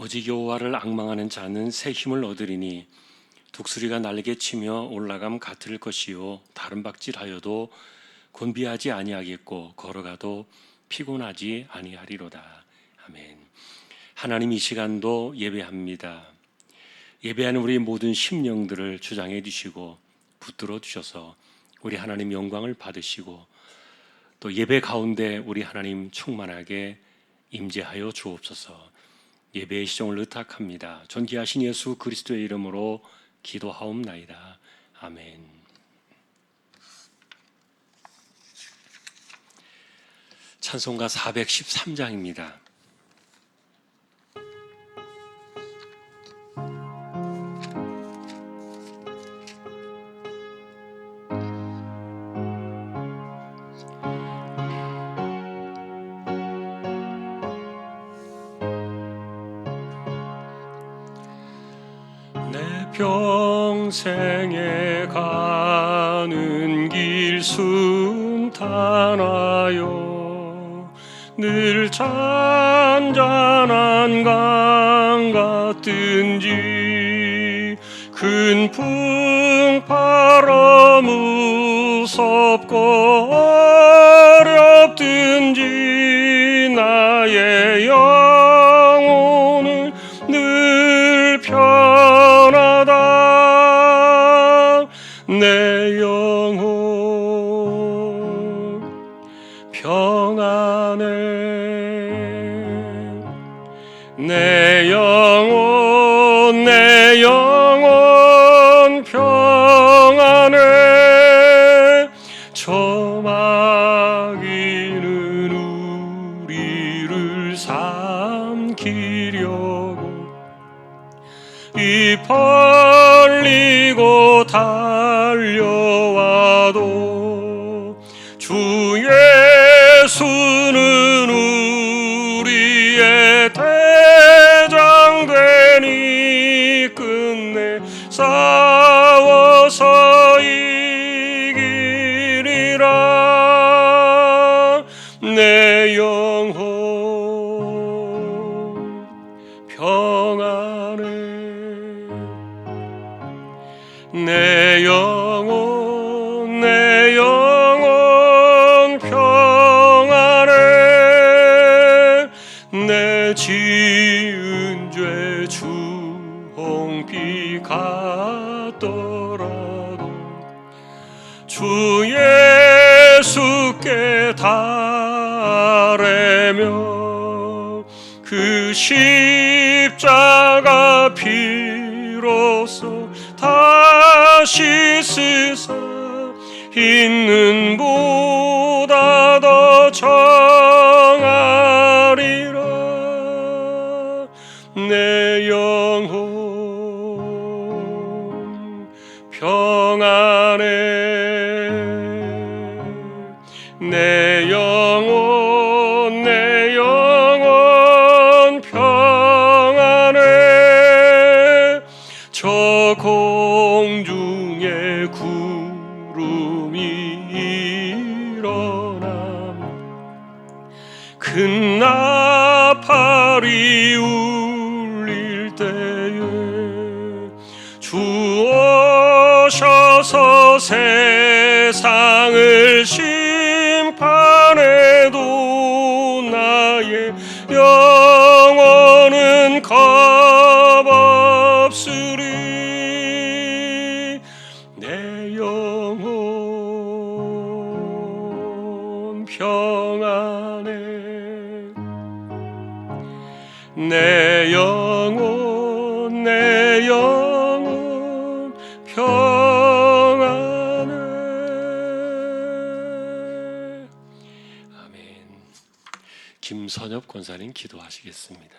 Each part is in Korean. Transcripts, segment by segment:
오직 여호와를 앙망하는 자는 새 힘을 얻으리니 독수리가 날개 치며 올라감 같을 것이요 다른 박질하여도 곤비하지 아니하겠고 걸어가도 피곤하지 아니하리로다. 아멘. 하나님, 이 시간도 예배합니다. 예배하는 우리 모든 심령들을 주장해 주시고 붙들어 주셔서 우리 하나님 영광을 받으시고 또 예배 가운데 우리 하나님 충만하게 임재하여 주옵소서. 예배의 시종을 의탁합니다. 존귀하신 예수 그리스도의 이름으로 기도하옵나이다. 아멘. 찬송가 413장입니다. 평생에 가는 길 순탄하여 늘 잔잔한 강 같든지 큰 풍파로 무섭고 어렵든지 나의 영혼은 늘 편하다. 내 영혼 평안해. 내 영혼 평안해. 저 마귀는 우리를 삼키려고 이 벌리고 달려와도 주 예수는 우리의 대장 되니 끝내 싸워서 이기리라. 내 영혼 평안해. 내 영혼 평안해. 내 지은 죄 주홍빛 같더라도 주 예수께 달래며 그 십자가 피로써 다시 쓰사 있는 보다 더 정하리라. 내 영혼 평안해. 내 영혼 평안해. 저 공중에 구름이 일어나며 큰 나팔이 울릴 때에 주 오셔서 세상을 심판해도 나의 영혼은 겁없으리. 내 영혼 평안해. 내 영혼 평안해. 아멘. 김선엽 권사님 기도하시겠습니다.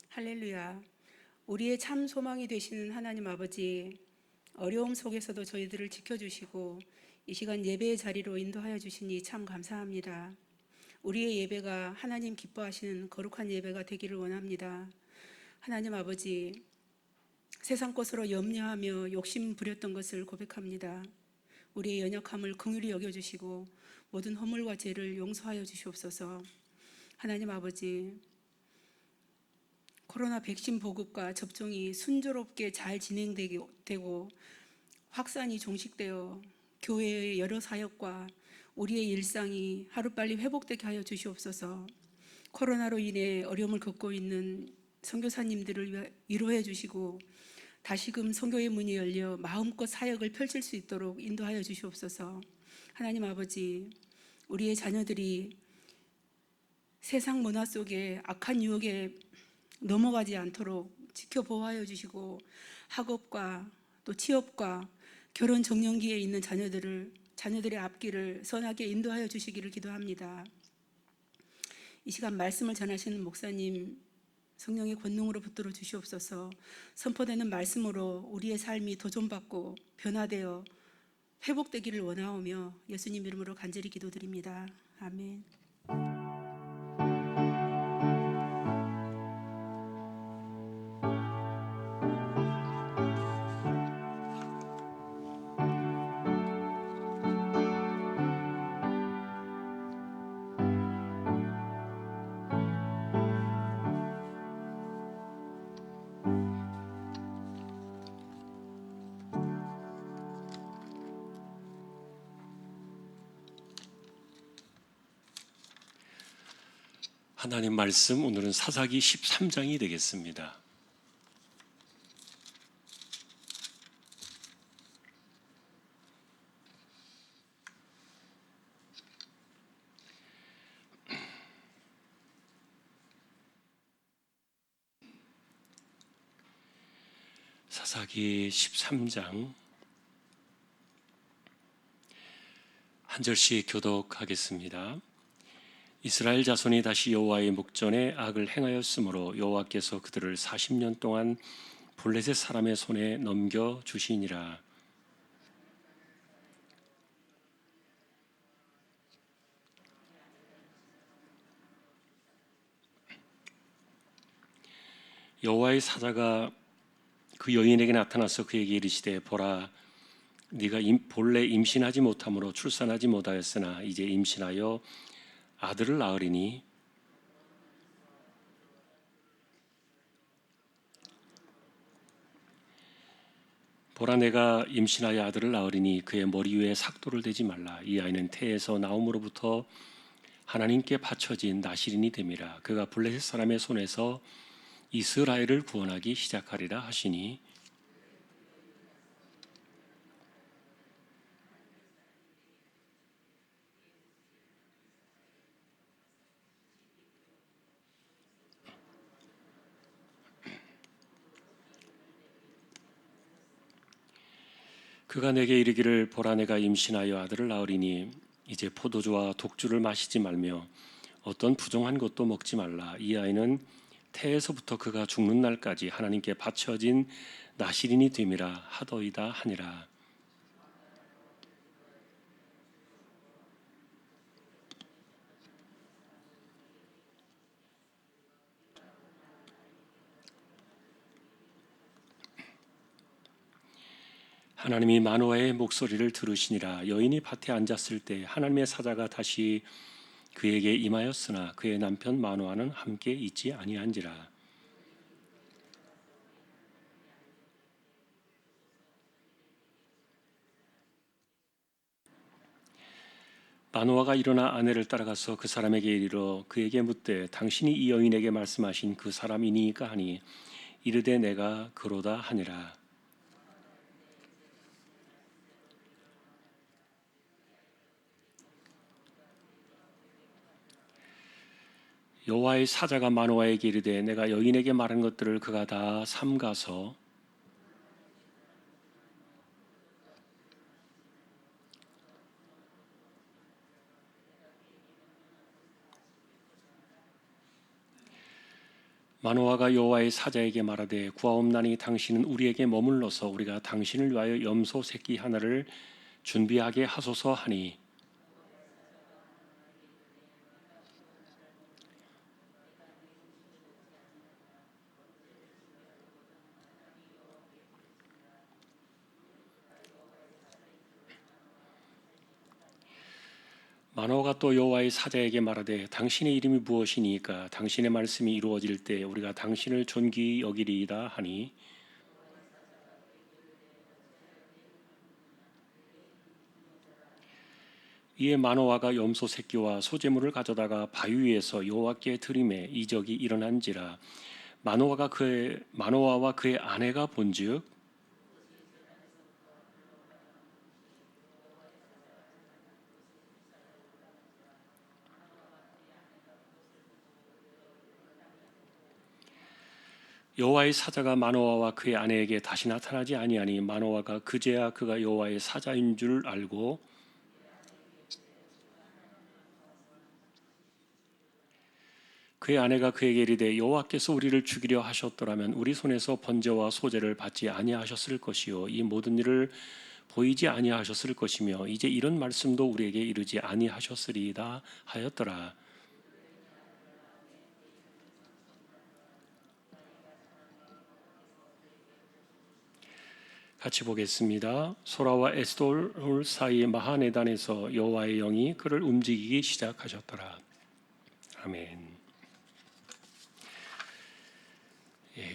할렐루야. 우리의 참 소망이 되시는 하나님 아버지, 어려움 속에서도 저희들을 지켜주시고 이 시간 예배의 자리로 인도하여 주시니 참 감사합니다. 우리의 예배가 하나님 기뻐하시는 거룩한 예배가 되기를 원합니다. 하나님 아버지, 세상 것으로 염려하며 욕심 부렸던 것을 고백합니다. 우리의 연약함을 긍휼히 여겨주시고 모든 허물과 죄를 용서하여 주시옵소서. 하나님 아버지, 코로나 백신 보급과 접종이 순조롭게 잘 진행되고 확산이 종식되어 교회의 여러 사역과 우리의 일상이 하루빨리 회복되게 하여 주시옵소서. 코로나로 인해 어려움을 겪고 있는 선교사님들을 위로해 주시고 다시금 선교의 문이 열려 마음껏 사역을 펼칠 수 있도록 인도하여 주시옵소서. 하나님 아버지, 우리의 자녀들이 세상 문화 속에 악한 유혹에 넘어가지 않도록 지켜보호하여 주시고 학업과 또 취업과 결혼 정년기에 있는 자녀들의 앞길을 선하게 인도하여 주시기를 기도합니다. 이 시간 말씀을 전하시는 목사님 성령의 권능으로 붙들어 주시옵소서. 선포되는 말씀으로 우리의 삶이 도전받고 변화되어 회복되기를 원하오며 예수님 이름으로 간절히 기도드립니다. 아멘. 하나님 말씀 오늘은 사사기 13장이 되겠습니다. 사사기 13장 한 절씩 교독하겠습니다. 이스라엘 자손이 다시 여호와의 목전에 악을 행하였으므로 여호와께서 그들을 40년 동안 블레셋 사람의 손에 넘겨 주시니라. 여호와의 사자가 그 여인에게 나타나서 그에게 이르시되 보라, 네가 본래 임신하지 못함으로 출산하지 못하였으나 이제 임신하여 아들을 낳으리니 보라, 내가 임신하여 아들을 낳으리니 그의 머리 위에 삭도를 대지 말라. 이 아이는 태에서 나옴으로부터 하나님께 바쳐진 나실인이 됨이라. 그가 블레셋 사람의 손에서 이스라엘을 구원하기 시작하리라 하시니 그가 내게 이르기를 보라, 내가 임신하여 아들을 낳으리니 이제 포도주와 독주를 마시지 말며 어떤 부정한 것도 먹지 말라. 이 아이는 태에서부터 그가 죽는 날까지 하나님께 바쳐진 나실인이 됨이라 하더이다 하니라. 하나님이 마노아의 목소리를 들으시니라. 여인이 밭에 앉았을 때 하나님의 사자가 다시 그에게 임하였으나 그의 남편 마노아는 함께 있지 아니한지라. 마노아가 일어나 아내를 따라가서 그 사람에게 이르러 그에게 묻되 당신이 이 여인에게 말씀하신 그 사람이니까 하니 이르되 내가 그로다 하니라. 여호와의 사자가 마노아에게 이르되 내가 여인에게 말한 것들을 그가 다 삼가서 마노아가 여호와의 사자에게 말하되 구하옵나니 당신은 우리에게 머물러서 우리가 당신을 위하여 염소 새끼 하나를 준비하게 하소서 하니 마노아가 또 여호와의 사자에게 말하되 당신의 이름이 무엇이니까 당신의 말씀이 이루어질 때 우리가 당신을 존귀히 여기리이다 하니 이에 마노아가 염소 새끼와 소재물을 가져다가 바위 위에서 여호와께 드리매 이적이 일어난지라 마노아와 그의 아내가 본즉 여호와의 사자가 마노아와 그의 아내에게 다시 나타나지 아니하니 마노아가 그제야 그가 여호와의 사자인 줄 알고 그의 아내가 그에게 이르되 여호와께서 우리를 죽이려 하셨더라면 우리 손에서 번제와 소제를 받지 아니하셨을 것이요 이 모든 일을 보이지 아니하셨을 것이며 이제 이런 말씀도 우리에게 이르지 아니하셨으리이다 하였더라. 같이 보겠습니다. 소라와 에스돌 사이 마하네단에서 여호와의 영이 그를 움직이기 시작하셨더라. 아멘.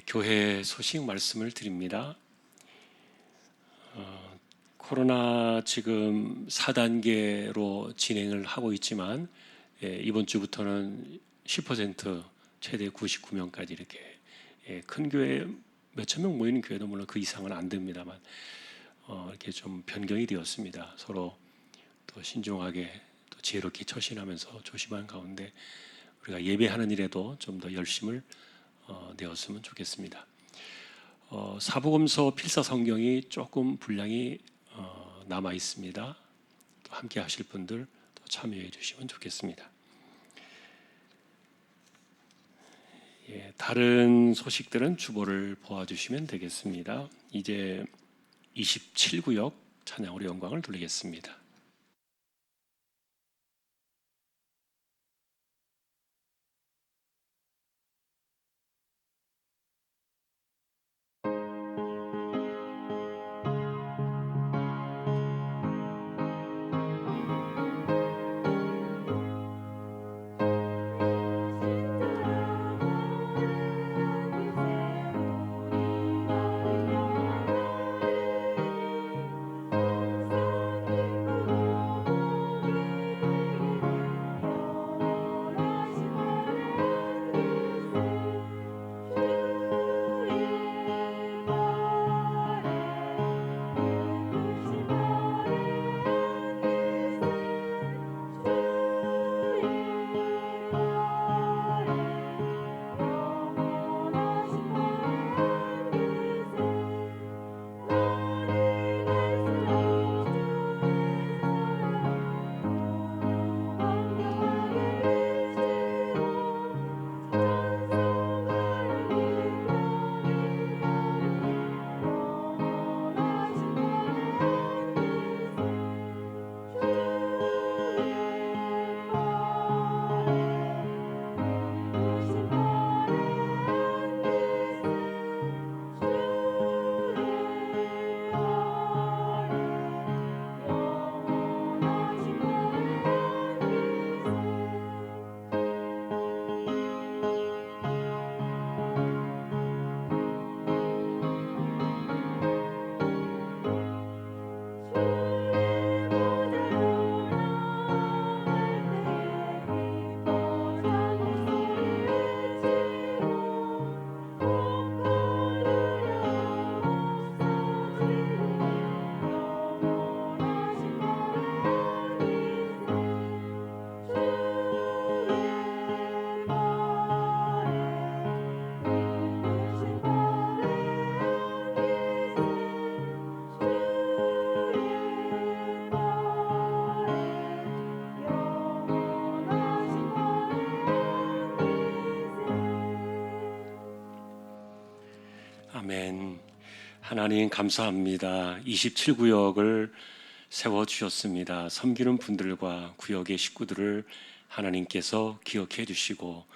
교회 소식 말씀을 드립니다. 코로나 지금 4단계로 진행을 하고 있지만 이번 주부터는 10% 최대 99명까지 이렇게 큰 교회 몇천 명 모이는 교회도 물론 그 이상은 안 됩니다만 이렇게 좀 변경이 되었습니다. 서로 또 신중하게 또 지혜롭게 처신하면서 조심한 가운데 우리가 예배하는 일에도 좀 더 열심을 내었으면 좋겠습니다. 사복음서 필사 성경이 조금 분량이 남아 있습니다. 또 함께 하실 분들 또 참여해 주시면 좋겠습니다. 다른 소식들은 주보를 보아주시면 되겠습니다. 이제 27구역 찬양으로 영광을 돌리겠습니다. 아멘. 하나님 감사합니다. 27구역을 세워주셨습니다. 섬기는 분들과 구역의 식구들을 하나님께서 기억해 주시고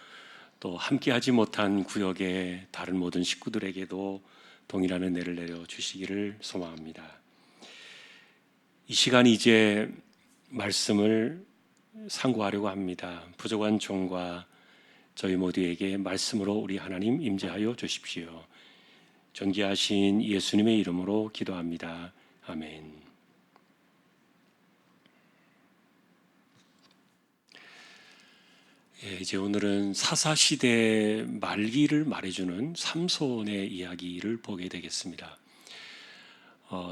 또 함께하지 못한 구역의 다른 모든 식구들에게도 동일한 은혜를 내려주시기를 소망합니다. 이 시간 이제 말씀을 상고하려고 합니다. 부족한 종과 저희 모두에게 말씀으로 우리 하나님 임재하여 주십시오. 존귀하신 예수님의 이름으로 기도합니다. 아멘. 이제 오늘은 사사시대 말기를 말해주는 삼손의 이야기를 보게 되겠습니다.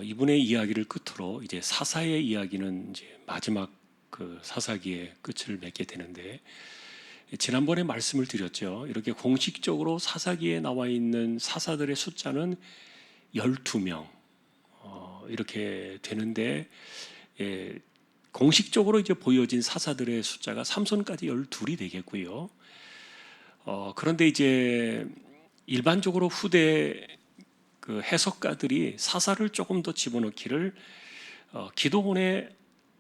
이분의 이야기를 끝으로 이제 사사의 이야기는 이제 마지막 그 사사기의 끝을 맺게 되는데, 지난번에 말씀을 드렸죠. 이렇게 공식적으로 사사기에 나와 있는 사사들의 숫자는 12명 이렇게 되는데, 공식적으로 이제 보여진 사사들의 숫자가 삼손까지 12이 되겠고요. 그런데 이제 일반적으로 후대 그 해석가들이 사사를 조금 더 집어넣기를 기드온의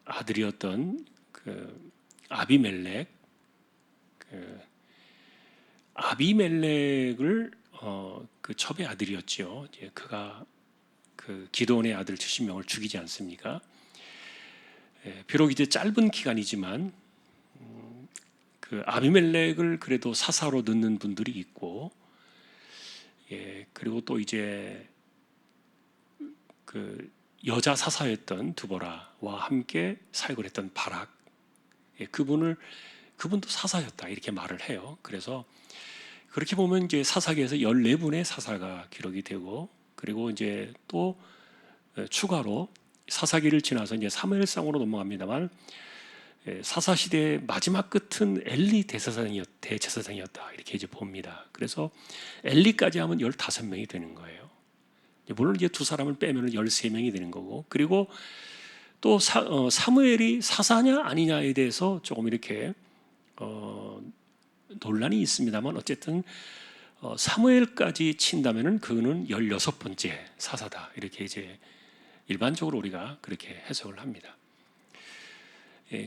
아들이었던 그 아비멜렉을 그 첩의 아들이었죠. 이제 그가 그 기드온의 아들 70명을 죽이지 않습니까? 비록 이제 짧은 기간이지만 그 아비멜렉을 그래도 사사로 넣는 분들이 있고, 그리고 또 이제 그 여자 사사였던 드보라와 함께 사역을 했던 바락, 그분도 사사였다 이렇게 말을 해요. 그래서 그렇게 보면 이제 사사기에서 14분의 사사가 기록이 되고, 그리고 이제 또 추가로 사사기를 지나서 이제 사무엘상으로 넘어갑니다만, 사사 시대의 마지막 끝은 엘리 대제사장이었다 이렇게 이제 봅니다. 그래서 엘리까지 하면 15명이 되는 거예요. 물론 이제 두 사람을 빼면 13명이 되는 거고, 그리고 또 사무엘이 사사냐 아니냐에 대해서 조금 이렇게 논란이 있습니다만, 어쨌든 사무엘까지 친다면은 그는 16번째 사사다 이렇게 이제 일반적으로 우리가 그렇게 해석을 합니다.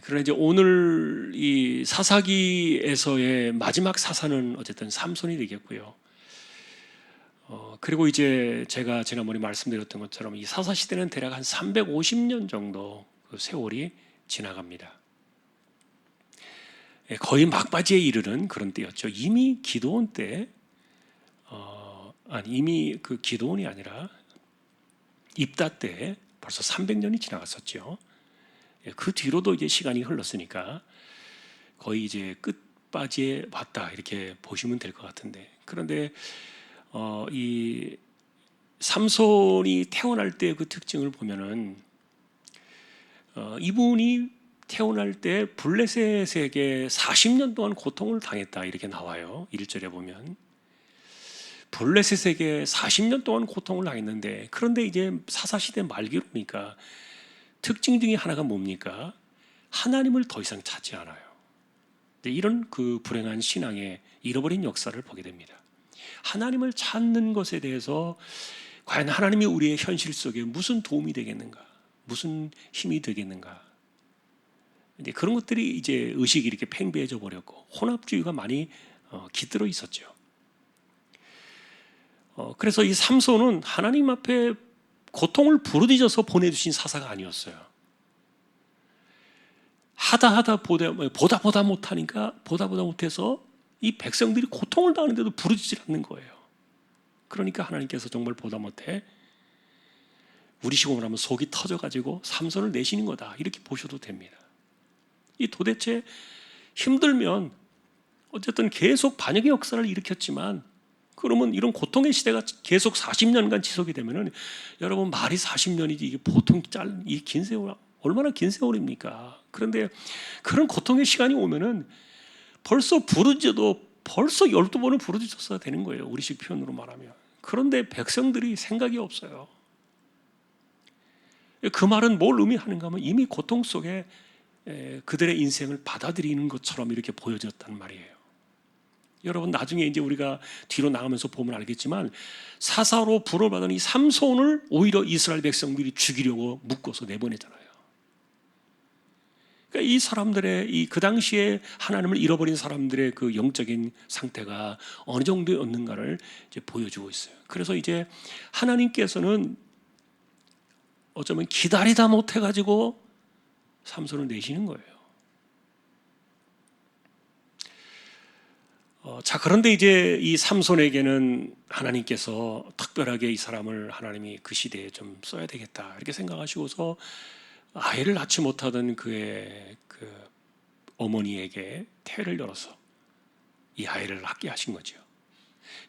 그러나 이제 오늘 이 사사기에서의 마지막 사사는 어쨌든 삼손이 되겠고요. 그리고 이제 제가 지난번에 말씀드렸던 것처럼 이 사사 시대는 대략 한 350년 정도 그 세월이 지나갑니다. 거의 막바지에 이르는 그런 때였죠. 이미 기드온 때, 이미 그 기드온이 아니라 입다 때 벌써 300년이 지나갔었죠. 그 뒤로도 이제 시간이 흘렀으니까 거의 이제 끝바지에 왔다 이렇게 보시면 될 것 같은데, 그런데 이 삼손이 태어날 때 그 특징을 보면은 이분이 태어날 때 블레셋에게 40년 동안 고통을 당했다 이렇게 나와요. 1절에 보면 블레셋에게 40년 동안 고통을 당했는데, 그런데 이제 사사시대 말기로니까 특징 중에 하나가 뭡니까? 하나님을 더 이상 찾지 않아요. 이런 그 불행한 신앙의 잃어버린 역사를 보게 됩니다. 하나님을 찾는 것에 대해서 과연 하나님이 우리의 현실 속에 무슨 도움이 되겠는가, 무슨 힘이 되겠는가, 이제 그런 것들이 이제 의식이 이렇게 팽배해져 버렸고 혼합주의가 많이 깃들어 있었죠. 그래서 이 삼손은 하나님 앞에 고통을 부르짖어서 보내주신 사사가 아니었어요. 하다 보다 못하니까 보다 못해서 이 백성들이 고통을 당하는데도 부르짖지 않는 거예요. 그러니까 하나님께서 정말 보다 못해 우리 식으로 하면 속이 터져가지고 삼손을 내시는 거다 이렇게 보셔도 됩니다. 이 도대체 힘들면 어쨌든 계속 반역의 역사를 일으켰지만, 그러면 이런 고통의 시대가 계속 40년간 지속이 되면은 여러분 말이 40년이지 이게 보통 이 긴 세월, 얼마나 긴 세월입니까? 그런데 그런 고통의 시간이 오면은 벌써 부르짖어도 벌써 12번을 부르짖었어야 되는 거예요. 우리식 표현으로 말하면. 그런데 백성들이 생각이 없어요. 그 말은 뭘 의미하는가 하면 이미 고통 속에 그들의 인생을 받아들이는 것처럼 이렇게 보여졌단 말이에요. 여러분 나중에 이제 우리가 뒤로 나가면서 보면 알겠지만, 사사로 부름받은 이 삼손을 오히려 이스라엘 백성들이 죽이려고 묶어서 내보내잖아요. 그러니까 이 사람들의 이 그 당시에 하나님을 잃어버린 사람들의 그 영적인 상태가 어느 정도였는가를 이제 보여주고 있어요. 그래서 이제 하나님께서는 어쩌면 기다리다 못해가지고 삼손을 내시는 거예요. 자, 그런데 이제 이 삼손에게는 하나님께서 특별하게 이 사람을 하나님이 그 시대에 좀 써야 되겠다 이렇게 생각하시고서 아이를 낳지 못하던 그의 그 어머니에게 태를 열어서 이 아이를 낳게 하신 거죠.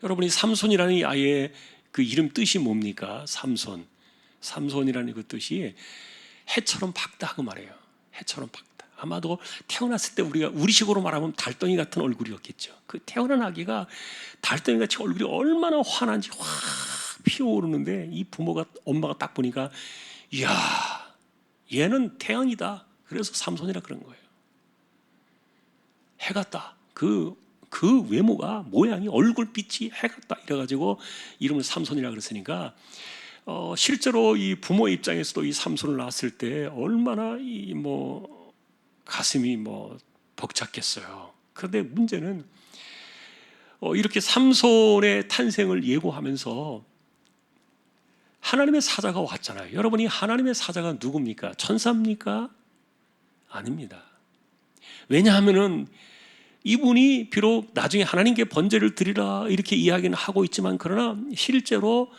여러분이 삼손이라는 이 아이의 그 이름 뜻이 뭡니까? 삼손. 삼손이라는 그 뜻이 해처럼 밝다 그 말이에요. 해처럼 밝다. 아마도 태어났을 때 우리가 우리식으로 말하면 달덩이 같은 얼굴이었겠죠. 그 태어난 아기가 달덩이 같이 얼굴이 얼마나 환한지 확 피어오르는데 이 부모가 엄마가 딱 보니까 이야 얘는 태양이다. 그래서 삼손이라 그런 거예요. 해 같다. 그 외모가 모양이 얼굴빛이 해 같다. 이래가지고 이름을 삼손이라 그랬으니까 실제로 이 부모의 입장에서도 이 삼손을 낳았을 때 얼마나 이 가슴이 벅찼겠어요. 그런데 문제는 이렇게 삼손의 탄생을 예고하면서 하나님의 사자가 왔잖아요. 여러분이 하나님의 사자가 누굽니까? 천사입니까? 아닙니다. 왜냐하면은 이분이 비록 나중에 하나님께 번제를 드리라 이렇게 이야기는 하고 있지만 그러나 실제로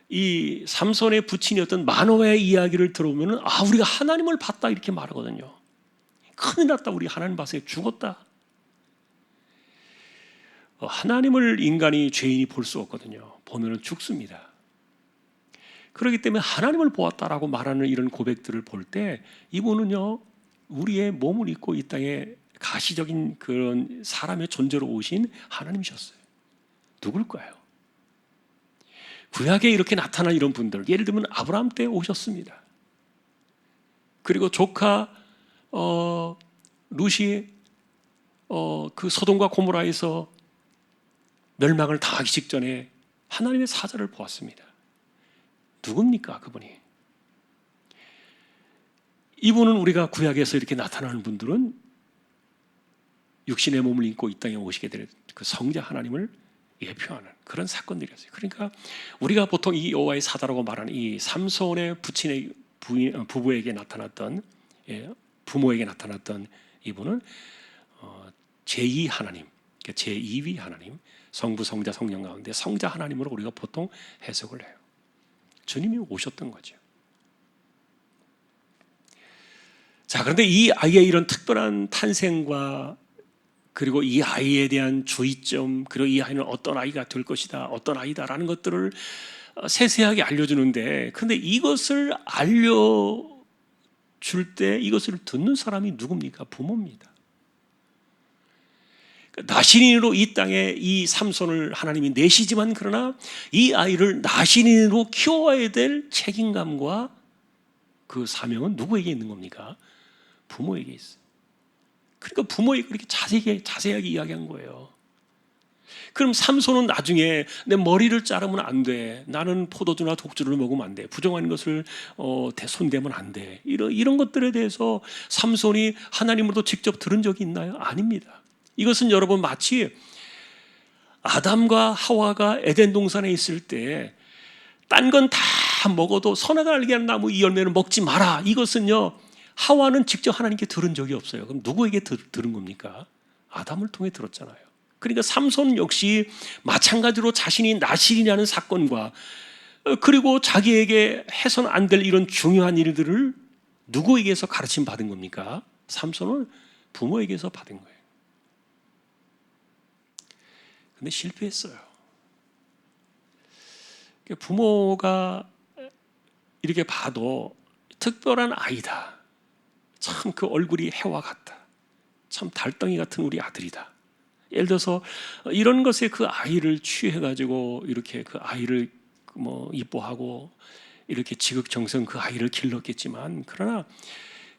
이 삼손의 부친이었던 마노아의 이야기를 들어보면은 우리가 하나님을 봤다 이렇게 말하거든요. 큰일 났다. 우리 하나님 봤어요. 죽었다. 하나님을 인간이 죄인이 볼 수 없거든요. 보면은 죽습니다. 그렇기 때문에 하나님을 보았다라고 말하는 이런 고백들을 볼 때 이분은요 우리의 몸을 입고 이 땅에 가시적인 그런 사람의 존재로 오신 하나님이셨어요. 누굴까요? 구약에 이렇게 나타난 이런 분들, 예를 들면 아브라함 때 오셨습니다. 그리고 조카 룻이 그 소돔과 고모라에서 멸망을 당하기 직전에 하나님의 사자를 보았습니다. 누굽니까 그분이? 이분은 우리가 구약에서 이렇게 나타나는 분들은 육신의 몸을 입고 이 땅에 오시게 될 그 성자 하나님을 예표하는 그런 사건들이었어요. 그러니까 우리가 보통 이 여호와의 사자라고 말하는 이 삼손의 부친의 부부에게 나타났던 부모에게 나타났던 이분은 제2 하나님, 제2위 하나님, 성부, 성자, 성령 가운데 성자 하나님으로 우리가 보통 해석을 해요. 주님이 오셨던 거죠. 자, 그런데 이 아이의 이런 특별한 탄생과 그리고 이 아이에 대한 주의점, 그리고 이 아이는 어떤 아이가 될 것이다, 어떤 아이다라는 것들을 세세하게 알려주는데, 근데 이것을 알려줄 때 이것을 듣는 사람이 누굽니까? 부모입니다. 나신인으로 이 땅에 이 삼손을 하나님이 내시지만 그러나 이 아이를 나신인으로 키워야 될 책임감과 그 사명은 누구에게 있는 겁니까? 부모에게 있어요. 그러니까 부모에게 그렇게 자세하게 이야기한 거예요. 그럼 삼손은 나중에 내 머리를 자르면 안 돼. 나는 포도주나 독주를 먹으면 안 돼. 부정한 것을 손대면 안 돼. 이런 것들에 대해서 삼손이 하나님으로부터 직접 들은 적이 있나요? 아닙니다. 이것은 여러분 마치 아담과 하와가 에덴 동산에 있을 때 딴 건 다 먹어도 선악을 알게 하는 나무 이 열매는 먹지 마라. 이것은요 하와는 직접 하나님께 들은 적이 없어요. 그럼 누구에게 들은 겁니까? 아담을 통해 들었잖아요. 그러니까 삼손 역시 마찬가지로 자신이 나실이라는 사건과 그리고 자기에게 해서는 안 될 이런 중요한 일들을 누구에게서 가르침 받은 겁니까? 삼손은 부모에게서 받은 거예요. 근데 실패했어요. 부모가 이렇게 봐도 특별한 아이다. 참 그 얼굴이 해와 같다. 참 달덩이 같은 우리 아들이다. 예를 들어서 이런 것에 그 아이를 취해가지고 이렇게 그 아이를 이뻐하고 이렇게 지극정성 그 아이를 길렀겠지만 그러나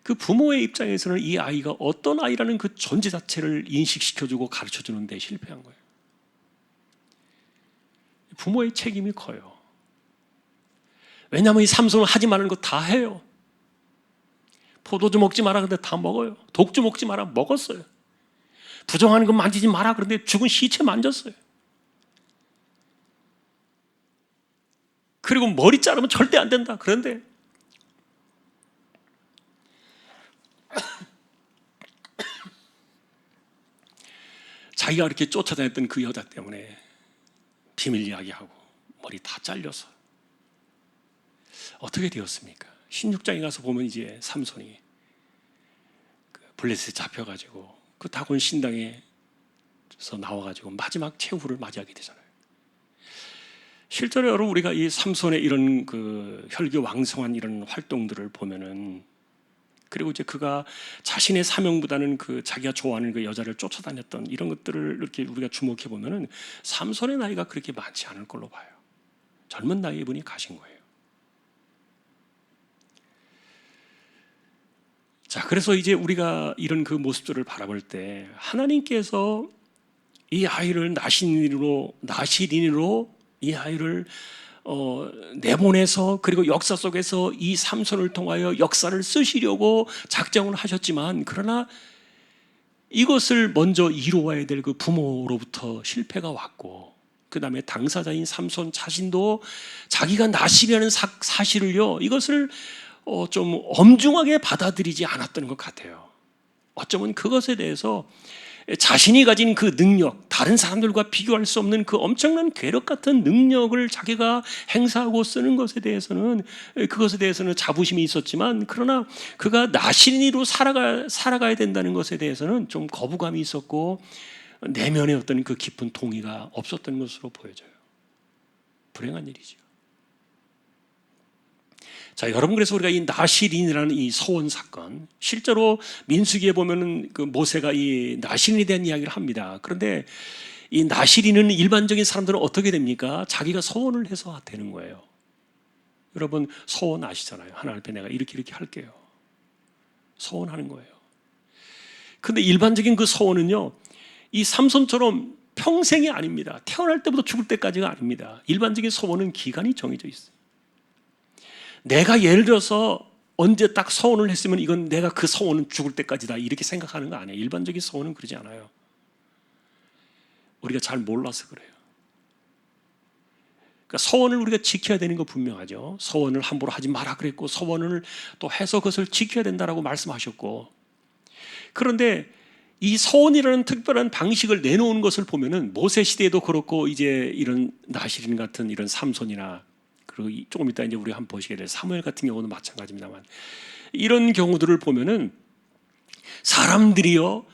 그 부모의 입장에서는 이 아이가 어떤 아이라는 그 존재 자체를 인식시켜주고 가르쳐주는 데 실패한 거예요. 부모의 책임이 커요. 왜냐하면 이 삼손은 하지 말라는 거 다 해요. 포도주 먹지 마라 그런데 다 먹어요. 독주 먹지 마라 먹었어요. 부정하는 거 만지지 마라 그런데 죽은 시체 만졌어요. 그리고 머리 자르면 절대 안 된다 그런데 자기가 이렇게 쫓아다녔던 그 여자 때문에 비밀 이야기하고 머리 다 잘려서 어떻게 되었습니까? 16장에 가서 보면 이제 삼손이 그 블레셋에 잡혀가지고 그 다곤 신당에서 나와가지고 마지막 최후를 맞이하게 되잖아요. 실제로 여러분 우리가 이 삼손의 이런 그 혈기왕성한 이런 활동들을 보면은, 그리고 이제 그가 자신의 사명보다는 그 자기가 좋아하는 그 여자를 쫓아다녔던 이런 것들을 이렇게 우리가 주목해 보면은 삼손의 나이가 그렇게 많지 않을 걸로 봐요. 젊은 나이에 분이 가신 거예요. 자, 그래서 이제 우리가 이런 그 모습들을 바라볼 때 하나님께서 이 아이를 나시린으로 이 아이를 내보내서 그리고 역사 속에서 이 삼손을 통하여 역사를 쓰시려고 작정을 하셨지만, 그러나 이것을 먼저 이루어야 될 그 부모로부터 실패가 왔고, 그 다음에 당사자인 삼손 자신도 자기가 나시려는 사실을요, 이것을 좀 엄중하게 받아들이지 않았던 것 같아요. 어쩌면 그것에 대해서 자신이 가진 그 능력, 다른 사람들과 비교할 수 없는 그 엄청난 괴력 같은 능력을 자기가 행사하고 쓰는 것에 대해서는, 그것에 대해서는 자부심이 있었지만, 그러나 그가 나신이로 살아가야 된다는 것에 대해서는 좀 거부감이 있었고, 내면의 어떤 그 깊은 동의가 없었던 것으로 보여져요. 불행한 일이죠. 자, 여러분, 그래서 우리가 이 나시린이라는 이 서원 사건, 실제로 민수기에 보면은 그 모세가 이 나시린에 대한 이야기를 합니다. 그런데 이 나시린은 일반적인 사람들은 어떻게 됩니까? 자기가 서원을 해서 되는 거예요. 여러분, 서원 아시잖아요. 하나님 앞에 내가 이렇게 할게요. 서원하는 거예요. 근데 일반적인 그 서원은요, 이 삼손처럼 평생이 아닙니다. 태어날 때부터 죽을 때까지가 아닙니다. 일반적인 서원은 기간이 정해져 있어요. 내가 예를 들어서 언제 딱 서원을 했으면 이건 내가 그 서원은 죽을 때까지다 이렇게 생각하는 거 아니에요. 일반적인 서원은 그러지 않아요. 우리가 잘 몰라서 그래요. 그러니까 서원을 우리가 지켜야 되는 거 분명하죠. 서원을 함부로 하지 마라 그랬고, 서원을 또 해서 그것을 지켜야 된다라고 말씀하셨고, 그런데 이 서원이라는 특별한 방식을 내놓은 것을 보면은 모세 시대에도 그렇고, 이제 이런 나시린 같은 이런 삼손이나, 그리고 조금 이따 이제 우리가 한번 보시게 될 사무엘 같은 경우는 마찬가지입니다만, 이런 경우들을 보면은 사람들이요,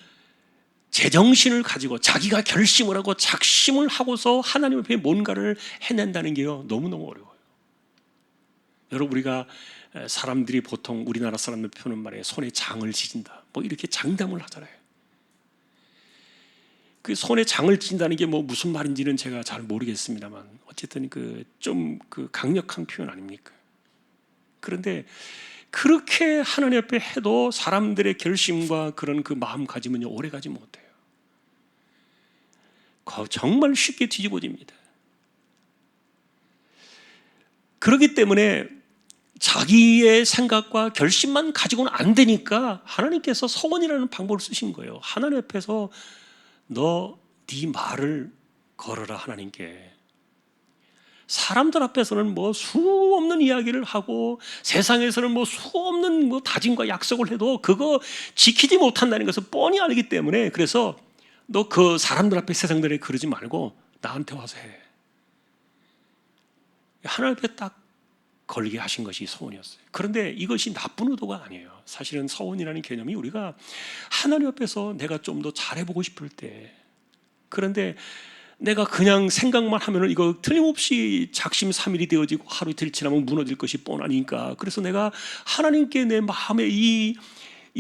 제정신을 가지고 자기가 결심을 하고 작심을 하고서 하나님 앞에 뭔가를 해낸다는 게요, 너무너무 어려워요. 여러분, 우리가 사람들이 보통 우리나라 사람들 표는 말에 손에 장을 지진다, 뭐 이렇게 장담을 하잖아요. 그 손에 장을 찐다는 게 뭐 무슨 말인지는 제가 잘 모르겠습니다만, 어쨌든 좀 강력한 표현 아닙니까? 그런데 그렇게 하나님 앞에 해도 사람들의 결심과 그런 그 마음가짐은요, 오래 가지 못해요. 정말 쉽게 뒤집어집니다. 그렇기 때문에 자기의 생각과 결심만 가지고는 안 되니까 하나님께서 서원이라는 방법을 쓰신 거예요. 하나님 앞에서 네 말을 걸어라. 하나님께. 사람들 앞에서는 뭐 수없는 이야기를 하고, 세상에서는 뭐 수없는 뭐 다짐과 약속을 해도 그거 지키지 못한다는 것을 뻔히 알기 때문에, 그래서 너 그 사람들 앞에, 세상들에 그러지 말고 나한테 와서 해. 하나님 앞에 딱 걸게 하신 것이 서원이었어요. 그런데 이것이 나쁜 의도가 아니에요. 사실은 서원이라는 개념이 우리가 하나님 앞에서 내가 좀 더 잘해보고 싶을 때, 그런데 내가 그냥 생각만 하면 이거 틀림없이 작심삼일이 되어지고 하루 이틀 지나면 무너질 것이 뻔하니까, 그래서 내가 하나님께 내 마음에 이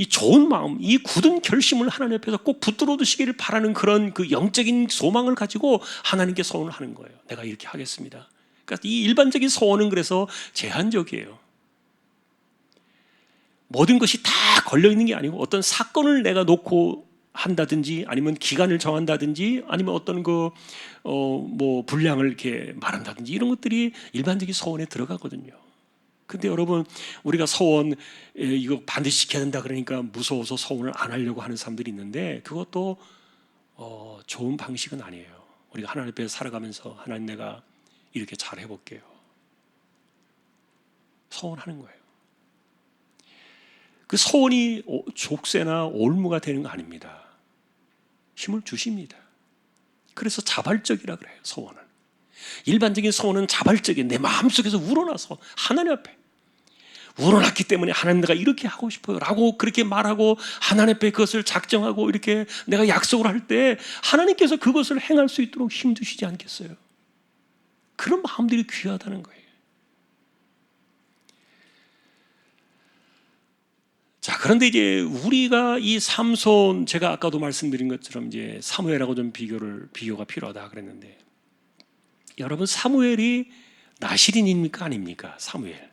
좋은 마음, 이 굳은 결심을 하나님 앞에서 꼭 붙들어 두시기를 바라는 그런 그 영적인 소망을 가지고 하나님께 서원을 하는 거예요. 내가 이렇게 하겠습니다. 그러니까 이 일반적인 서원은 그래서 제한적이에요. 모든 것이 다 걸려있는 게 아니고, 어떤 사건을 내가 놓고 한다든지, 아니면 기간을 정한다든지, 아니면 어떤 뭐 분량을 이렇게 말한다든지, 이런 것들이 일반적인 서원에 들어가거든요. 근데 여러분, 우리가 서원 이거 반드시 지켜야 된다 그러니까 무서워서 서원을 안 하려고 하는 사람들이 있는데, 그것도 좋은 방식은 아니에요. 우리가 하나님 앞에 살아가면서 하나님, 내가 이렇게 잘 해볼게요. 서원하는 거예요. 그 서원이 족쇄나 올무가 되는 거 아닙니다. 힘을 주십니다. 그래서 자발적이라 그래요. 소원은 일반적인 소원은 자발적인 내 마음속에서 우러나서 하나님 앞에 우러났기 때문에 하나님 내가 이렇게 하고 싶어요 라고 그렇게 말하고 하나님 앞에 그것을 작정하고 이렇게 내가 약속을 할 때 하나님께서 그것을 행할 수 있도록 힘주시지 않겠어요? 그런 마음들이 귀하다는 거예요. 자, 그런데 이제 우리가 이 삼손, 제가 아까도 말씀드린 것처럼 이제 사무엘하고 좀 비교가 필요하다 그랬는데, 여러분 사무엘이 나실인입니까 아닙니까? 사무엘.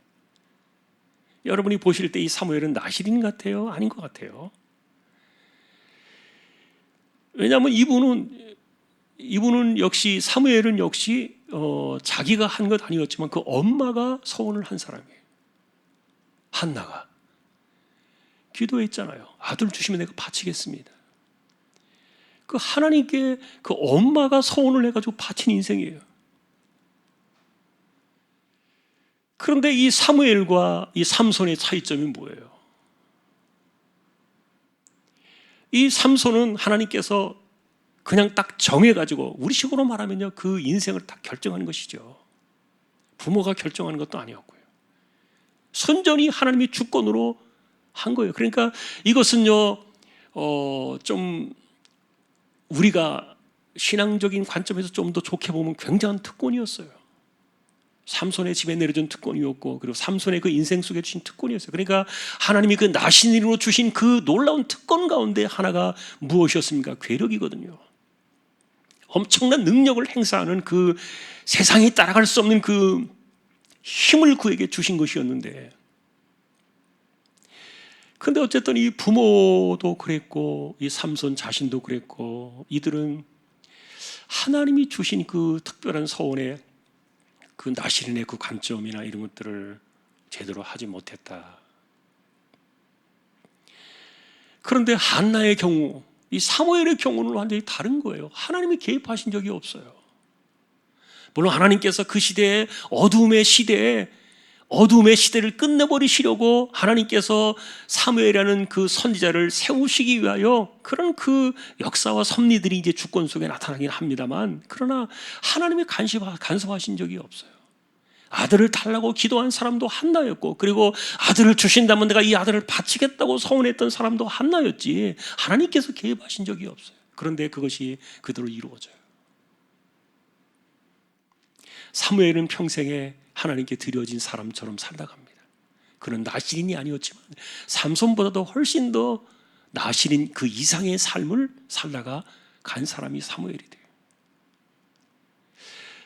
여러분이 보실 때 이 사무엘은 나실인 같아요? 아닌 것 같아요? 왜냐하면 이분은 역시 사무엘은 역시 자기가 한 것 아니었지만 그 엄마가 소원을 한 사람이에요. 한나가 기도했잖아요. 아들 주시면 내가 바치겠습니다. 그 하나님께 그 엄마가 소원을 해가지고 바친 인생이에요. 그런데 이 사무엘과 이 삼손의 차이점이 뭐예요? 이 삼손은 하나님께서 그냥 딱 정해가지고 우리식으로 말하면요 그 인생을 딱 결정하는 것이죠. 부모가 결정하는 것도 아니었고요. 순전히 하나님의 주권으로 한 거예요. 그러니까 이것은요 좀 우리가 신앙적인 관점에서 좀 더 좋게 보면 굉장한 특권이었어요. 삼손의 집에 내려준 특권이었고, 그리고 삼손의 그 인생 속에 주신 특권이었어요. 그러니까 하나님이 그 나신으로 주신 그 놀라운 특권 가운데 하나가 무엇이었습니까? 괴력이거든요. 엄청난 능력을 행사하는 그 세상에 따라갈 수 없는 그 힘을 그에게 주신 것이었는데, 근데 어쨌든 이 부모도 그랬고 이 삼손 자신도 그랬고, 이들은 하나님이 주신 그 특별한 서원에 그 나실인의 그 관점이나 이런 것들을 제대로 하지 못했다. 그런데 한나의 경우, 이 사무엘의 경우는 완전히 다른 거예요. 하나님이 개입하신 적이 없어요. 물론 하나님께서 그 시대에 어둠의 시대를 끝내버리시려고 하나님께서 사무엘이라는 그 선지자를 세우시기 위하여 그런 그 역사와 섭리들이 이제 주권 속에 나타나긴 합니다만, 그러나 하나님이 간섭하신 적이 없어요. 아들을 달라고 기도한 사람도 한나였고, 그리고 아들을 주신다면 내가 이 아들을 바치겠다고 서원했던 사람도 한나였지, 하나님께서 개입하신 적이 없어요. 그런데 그것이 그대로 이루어져요. 사무엘은 평생에 하나님께 드려진 사람처럼 살다 갑니다. 그는 나실인이 아니었지만 삼손보다도 훨씬 더 나실인 그 이상의 삶을 살다가 간 사람이 사무엘이 돼요.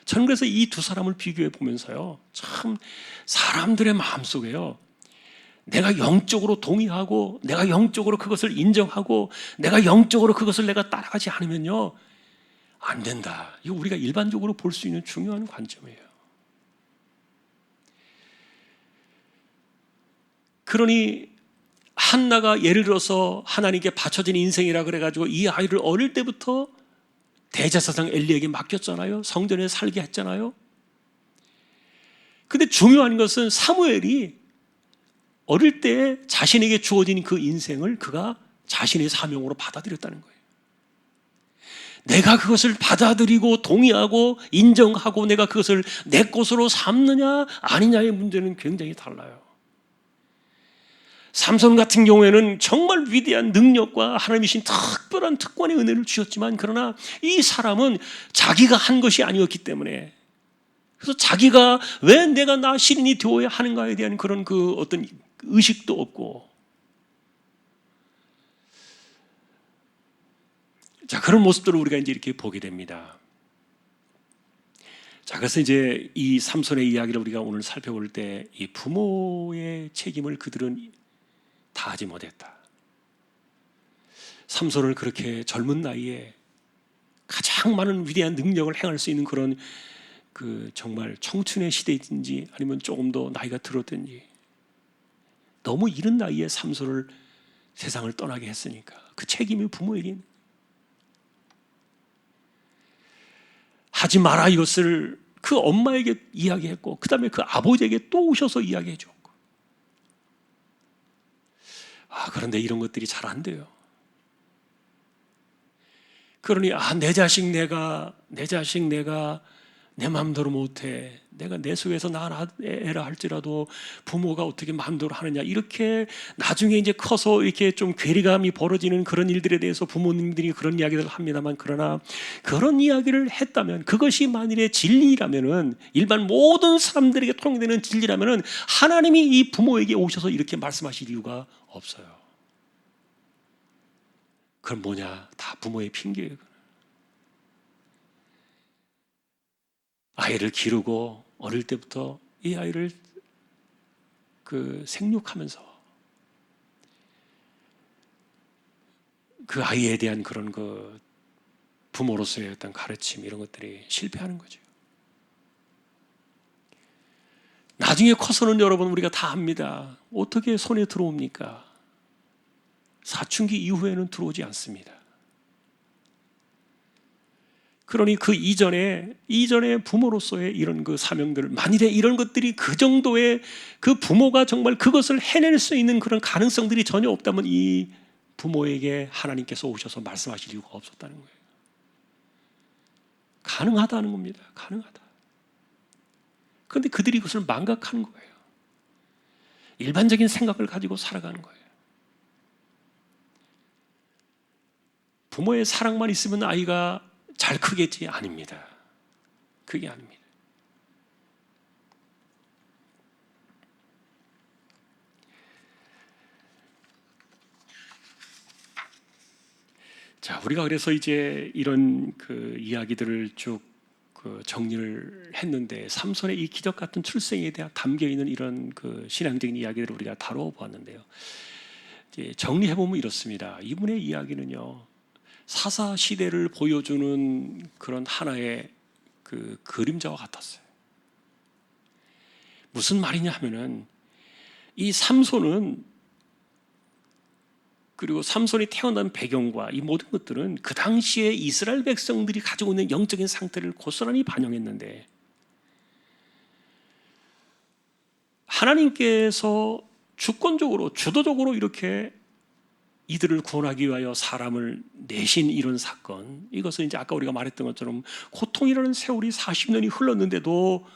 저는 그래서 이 두 사람을 비교해 보면서요, 참 사람들의 마음속에요, 내가 영적으로 동의하고 내가 영적으로 그것을 인정하고 내가 영적으로 그것을 내가 따라가지 않으면요 안 된다. 이거 우리가 일반적으로 볼 수 있는 중요한 관점이에요. 그러니 한나가 예를 들어서 하나님께 바쳐진 인생이라 그래가지고 이 아이를 어릴 때부터 대제사장 엘리에게 맡겼잖아요. 성전에 살게 했잖아요. 근데 중요한 것은 사무엘이 어릴 때 자신에게 주어진 그 인생을 그가 자신의 사명으로 받아들였다는 거예요. 내가 그것을 받아들이고 동의하고 인정하고 내가 그것을 내 것으로 삼느냐 아니냐의 문제는 굉장히 달라요. 삼손 같은 경우에는 정말 위대한 능력과 하나님이신 특별한 특권의 은혜를 주셨지만, 그러나 이 사람은 자기가 한 것이 아니었기 때문에, 그래서 자기가 왜 내가 나실인이 되어야 하는가에 대한 그런 그 어떤 의식도 없고, 자, 그런 모습들을 우리가 이제 이렇게 보게 됩니다. 자, 그래서 이제 이 삼손의 이야기를 우리가 오늘 살펴볼 때 이 부모의 책임을 그들은 다하지 못했다. 삼손을 그렇게 젊은 나이에 가장 많은 위대한 능력을 행할 수 있는 그런 그 정말 청춘의 시대인지 아니면 조금 더 나이가 들었든지 너무 이른 나이에 삼손을 세상을 떠나게 했으니까 그 책임이 부모에게 하지 마라 이것을 그 엄마에게 이야기했고, 그 다음에 그 아버지에게 또 오셔서 이야기해 줬고. 그런데 이런 것들이 잘 안 돼요. 그러니 내 자식 내가 내 마음대로 못해. 내가 내 속에서 낳아라 할지라도 부모가 어떻게 마음대로 하느냐. 이렇게 나중에 이제 커서 이렇게 좀 괴리감이 벌어지는 그런 일들에 대해서 부모님들이 그런 이야기를 합니다만, 그러나 그런 이야기를 했다면, 그것이 만일에 진리라면은, 일반 모든 사람들에게 통용되는 진리라면은 하나님이 이 부모에게 오셔서 이렇게 말씀하실 이유가 없어요. 그건 뭐냐? 다 부모의 핑계예요. 아이를 기르고 어릴 때부터 이 아이를 생육하면서 그 아이에 대한 그런 부모로서의 어떤 가르침, 이런 것들이 실패하는 거죠. 나중에 커서는 여러분 우리가 다 압니다. 어떻게 손에 들어옵니까? 사춘기 이후에는 들어오지 않습니다. 그러니 그 이전에 부모로서의 이런 사명들, 만일에 이런 것들이 그 정도의 그 부모가 정말 그것을 해낼 수 있는 그런 가능성들이 전혀 없다면 이 부모에게 하나님께서 오셔서 말씀하실 이유가 없었다는 거예요. 가능하다는 겁니다. 가능하다. 그런데 그들이 그것을 망각하는 거예요. 일반적인 생각을 가지고 살아가는 거예요. 부모의 사랑만 있으면 아이가 잘 크겠지? 아닙니다. 그게 아닙니다. 자, 우리가 그래서 이제 이런 이야기들을 쭉 정리를 했는데, 삼손의 이 기적 같은 출생에 대한 담겨 있는 이런 신앙적인 이야기들을 우리가 다뤄보았는데요. 이제 정리해 보면 이렇습니다. 이분의 이야기는요, 사사 시대를 보여주는 그런 하나의 그림자와 같았어요. 무슨 말이냐 하면은, 이 삼손은, 그리고 삼손이 태어난 배경과 이 모든 것들은 그 당시에 이스라엘 백성들이 가지고 있는 영적인 상태를 고스란히 반영했는데, 하나님께서 주권적으로, 주도적으로 이렇게 이들을 구원하기 위하여 사람을 내신 이런 사건, 이것은 이제 아까 우리가 말했던 것처럼 고통이라는 세월이 40년이 흘렀는데도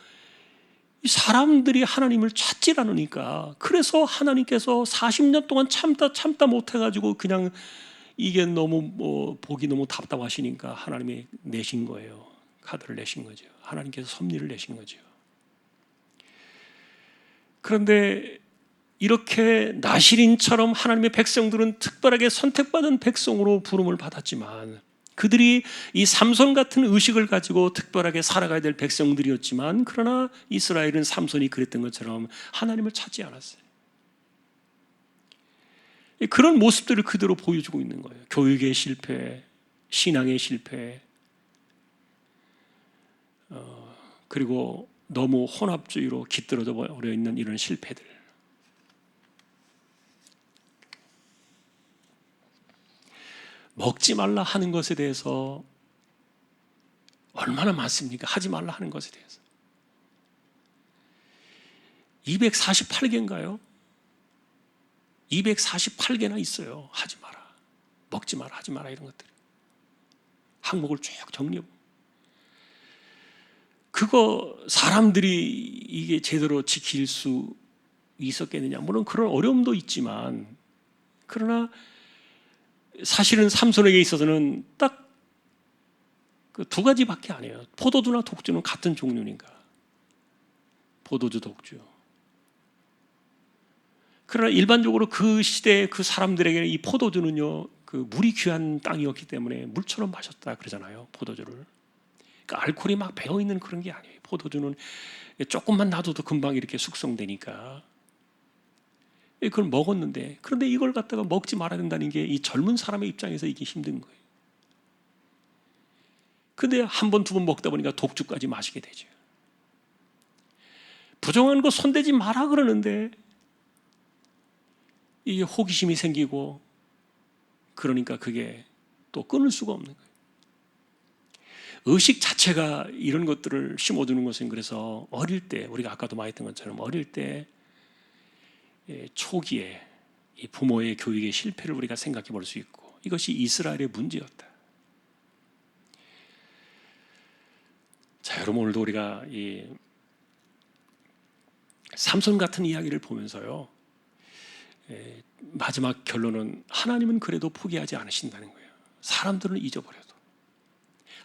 이 사람들이 하나님을 찾지 않으니까, 그래서 하나님께서 40년 동안 참다 못해가지고 그냥 이게 너무 보기 너무 답답하시니까 하나님이 내신 거예요. 카드를 내신 거죠. 하나님께서 섭리를 내신 거죠. 그런데 이렇게 나실인처럼 하나님의 백성들은 특별하게 선택받은 백성으로 부름을 받았지만, 그들이 이 삼손 같은 의식을 가지고 특별하게 살아가야 될 백성들이었지만, 그러나 이스라엘은 삼손이 그랬던 것처럼 하나님을 찾지 않았어요. 그런 모습들을 그대로 보여주고 있는 거예요. 교육의 실패, 신앙의 실패, 그리고 너무 혼합주의로 깃들어져 버려 있는 이런 실패들. 먹지 말라 하는 것에 대해서 얼마나 많습니까? 하지 말라 하는 것에 대해서 248개인가요? 248개나 있어요. 하지 마라, 먹지 마라, 하지 마라, 이런 것들 항목을 쭉 정리해보면, 그거 사람들이 이게 제대로 지킬 수 있었겠느냐? 물론 그런 어려움도 있지만, 그러나 사실은 삼손에게 있어서는 딱 그 두 가지밖에 안 해요. 포도주나 독주는 같은 종류니까. 포도주, 독주. 그러나 일반적으로 그 시대 그 사람들에게 이 포도주는요, 물이 귀한 땅이었기 때문에 물처럼 마셨다 그러잖아요. 포도주를. 그러니까 알코올이 막 배어 있는 그런 게 아니에요. 포도주는 조금만 놔둬도 금방 이렇게 숙성되니까. 그걸 먹었는데, 그런데 이걸 갖다가 먹지 말아야 된다는 게 이 젊은 사람의 입장에서 이게 힘든 거예요. 근데 한 번, 두 번 먹다 보니까 독주까지 마시게 되죠. 부정한 거 손대지 마라 그러는데 이게 호기심이 생기고, 그러니까 그게 또 끊을 수가 없는 거예요. 의식 자체가 이런 것들을 심어두는 것은, 그래서 어릴 때, 우리가 아까도 말했던 것처럼 어릴 때 초기에 이 부모의 교육의 실패를 우리가 생각해 볼 수 있고, 이것이 이스라엘의 문제였다. 여러분, 오늘도 우리가 이 삼손 같은 이야기를 보면서요, 마지막 결론은 하나님은 그래도 포기하지 않으신다는 거예요. 사람들은 잊어버려도,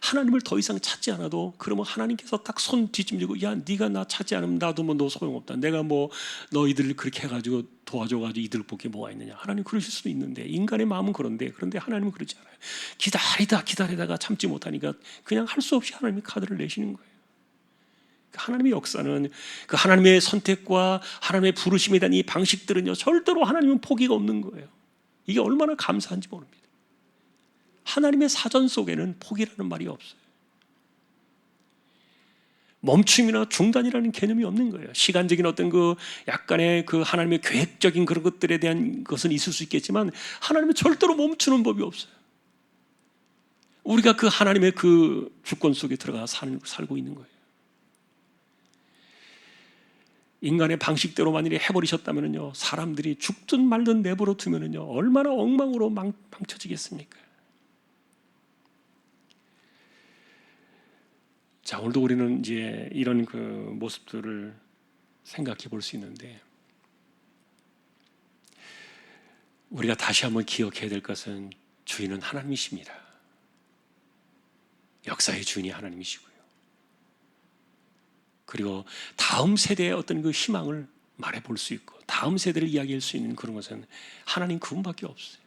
하나님을 더 이상 찾지 않아도, 그러면 하나님께서 딱 손 뒤집지고, 야, 네가 나 찾지 않으면 나도 뭐 너 소용없다, 내가 뭐 너희들 그렇게 해가지고 도와줘가지고 이들 볼 게 뭐가 있느냐. 하나님 그러실 수도 있는데, 인간의 마음은 그런데 하나님은 그렇지 않아요. 기다리다가 참지 못하니까 그냥 할 수 없이 하나님이 카드를 내시는 거예요. 하나님의 역사는, 그 하나님의 선택과 하나님의 부르심에 대한 이 방식들은요, 절대로 하나님은 포기가 없는 거예요. 이게 얼마나 감사한지 모릅니다. 하나님의 사전 속에는 포기라는 말이 없어요. 멈춤이나 중단이라는 개념이 없는 거예요. 시간적인 어떤 그 약간의 그 하나님의 계획적인 그런 것들에 대한 것은 있을 수 있겠지만, 하나님은 절대로 멈추는 법이 없어요. 우리가 그 하나님의 그 주권 속에 들어가 살고 있는 거예요. 인간의 방식대로 만일에 해버리셨다면요, 사람들이 죽든 말든 내버려 두면요, 얼마나 엉망으로 망쳐지겠습니까? 자, 오늘도 우리는 이제 이런 그 모습들을 생각해 볼 수 있는데, 우리가 다시 한번 기억해야 될 것은 주인은 하나님이십니다. 역사의 주인이 하나님이시고요. 그리고 다음 세대의 어떤 그 희망을 말해 볼 수 있고, 다음 세대를 이야기할 수 있는 그런 것은 하나님 그분밖에 없어요.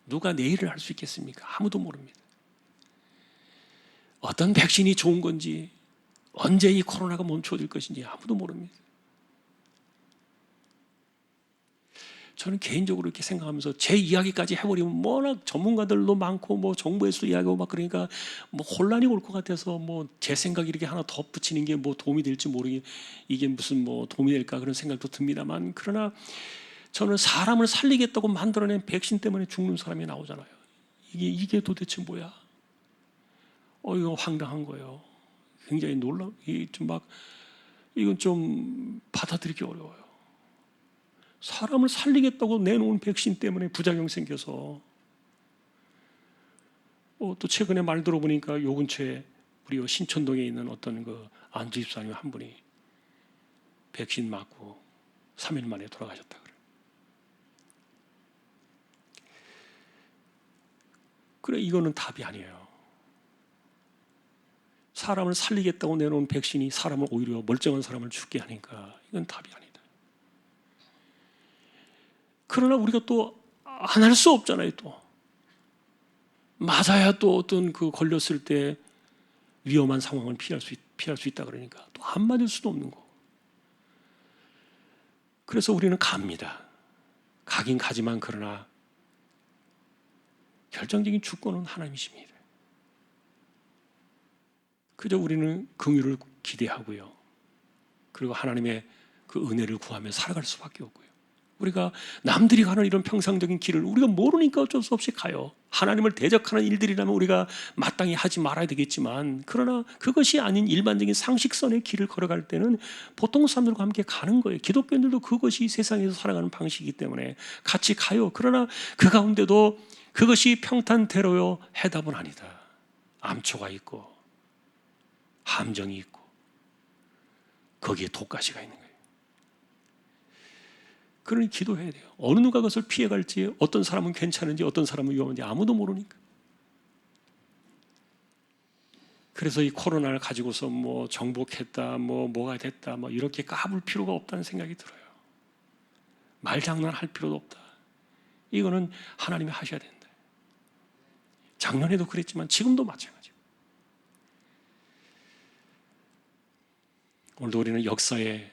누가 내일을 할 수 있겠습니까? 아무도 모릅니다. 어떤 백신이 좋은 건지, 언제 이 코로나가 멈춰질 것인지 아무도 모릅니다. 저는 개인적으로 이렇게 생각하면서 제 이야기까지 해버리면 워낙 전문가들도 많고 뭐 정부에서도 이야기하고 막 그러니까 뭐 혼란이 올 것 같아서 뭐 제 생각 이렇게 하나 덧붙이는 게 뭐 도움이 될지 모르게, 이게 무슨 뭐 도움이 될까 그런 생각도 듭니다만, 그러나 저는 사람을 살리겠다고 만들어낸 백신 때문에 죽는 사람이 나오잖아요. 이게 도대체 뭐야? 이거 황당한 거예요. 굉장히 이건 좀 받아들이기 어려워요. 사람을 살리겠다고 내놓은 백신 때문에 부작용 생겨서, 또 최근에 말 들어보니까 요 근처에 우리 신천동에 있는 어떤 그 안주 집사님 한 분이 백신 맞고 3일 만에 돌아가셨다 그래요. 그래, 이거는 답이 아니에요. 사람을 살리겠다고 내놓은 백신이 사람을 오히려 멀쩡한 사람을 죽게 하니까 이건 답이 아니다. 그러나 우리가 또 안 할 수 없잖아요. 또 맞아야 또 어떤 그 걸렸을 때 위험한 상황을 피할 수 있다 그러니까 또 안 맞을 수도 없는 거. 그래서 우리는 갑니다. 가긴 가지만, 그러나 결정적인 주권은 하나님이십니다. 그저 우리는 긍휼을 기대하고요, 그리고 하나님의 그 은혜를 구하며 살아갈 수밖에 없고요. 우리가 남들이 가는 이런 평상적인 길을 우리가 모르니까 어쩔 수 없이 가요. 하나님을 대적하는 일들이라면 우리가 마땅히 하지 말아야 되겠지만, 그러나 그것이 아닌 일반적인 상식선의 길을 걸어갈 때는 보통 사람들과 함께 가는 거예요. 기독교인들도 그것이 세상에서 살아가는 방식이기 때문에 같이 가요. 그러나 그 가운데도 그것이 평탄대로요 해답은 아니다. 암초가 있고 함정이 있고 거기에 독가시가 있는 거예요. 그러니 기도해야 돼요. 어느 누가 그것을 피해갈지, 어떤 사람은 괜찮은지 어떤 사람은 위험한지 아무도 모르니까. 그래서 이 코로나를 가지고서 뭐 정복했다, 뭐가 됐다, 뭐 이렇게 까불 필요가 없다는 생각이 들어요. 말장난할 필요도 없다. 이거는 하나님이 하셔야 된다. 작년에도 그랬지만 지금도 마찬가지고. 오늘도 우리는 역사의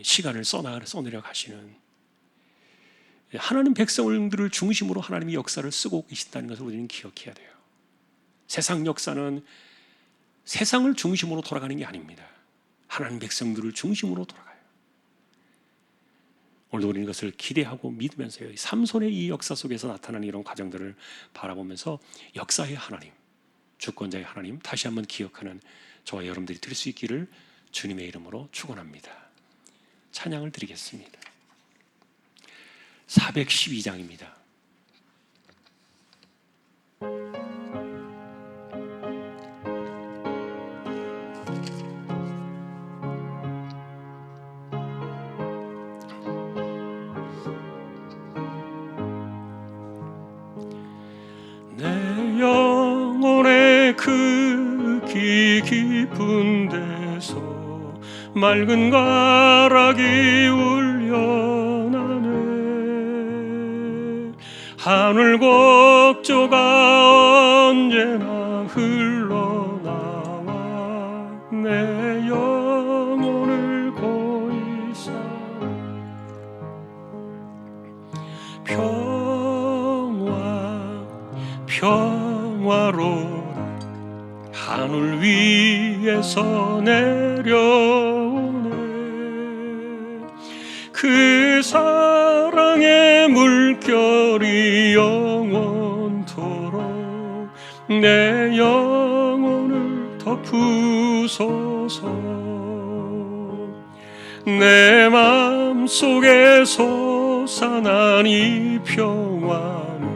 시간을 써내려 가시는 하나님 백성들을 중심으로 하나님이 역사를 쓰고 계신다는 것을 우리는 기억해야 돼요. 세상 역사는 세상을 중심으로 돌아가는 게 아닙니다. 하나님 백성들을 중심으로 돌아가요. 오늘도 우리는 이것을 기대하고 믿으면서요, 삼손의 이 역사 속에서 나타나는 이런 과정들을 바라보면서 역사의 하나님, 주권자의 하나님 다시 한번 기억하는 저와 여러분들이 될 수 있기를 주님의 이름으로 축원합니다. 찬양을 드리겠습니다. 412장입니다. 내 영혼의 그 깊은 데서 맑은 가락이 울려나네. 하늘 곡조가 언제나 흘러나와 내 영혼을 고이 쌓아 평화로다. 하늘 위에서 내려오네. 그 사랑의 물결이 영원토록 내 영혼을 덮으소서. 내 마음속에 솟아난 이 평화는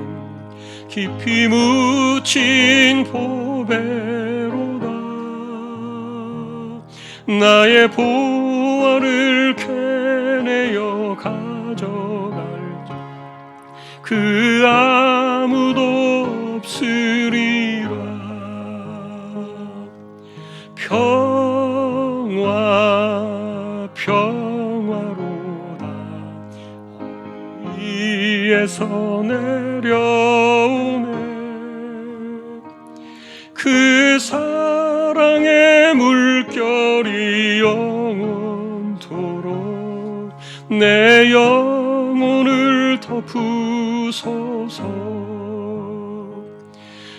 깊이 묻힌 보배로다. 나의 보화를 캐내어 가져갈 그 아무도 없으리라. 평화로다. 위에서 내려오네. 그 사랑의 물결이 영원토록 내 영혼을 덮으소서.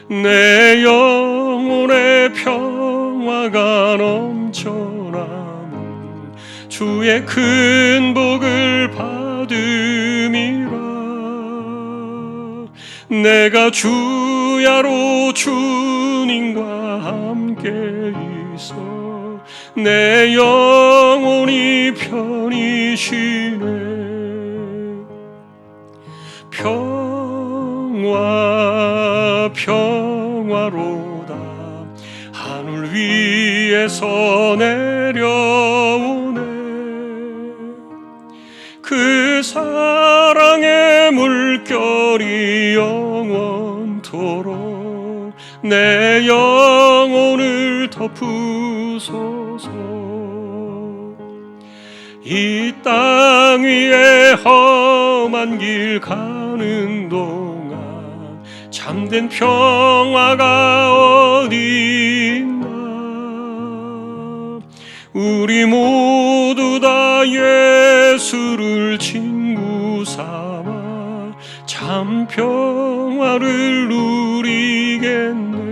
내 영혼의 평화가 넘쳐나는 주의 큰 복을 받음이라. 내가 주야로 주님과 함께 있어 내 영혼이 편히 쉬네. 평화로다. 하늘 위에서 내려오네. 그 사랑의 물결이 영원토록 내 영혼을 덮으소서. 이 땅 위에 험한 길 가는 동안 참된 평화가 어디 있나. 우리 모두 다 예수를 친구 삼아 참 평화를 누리겠네.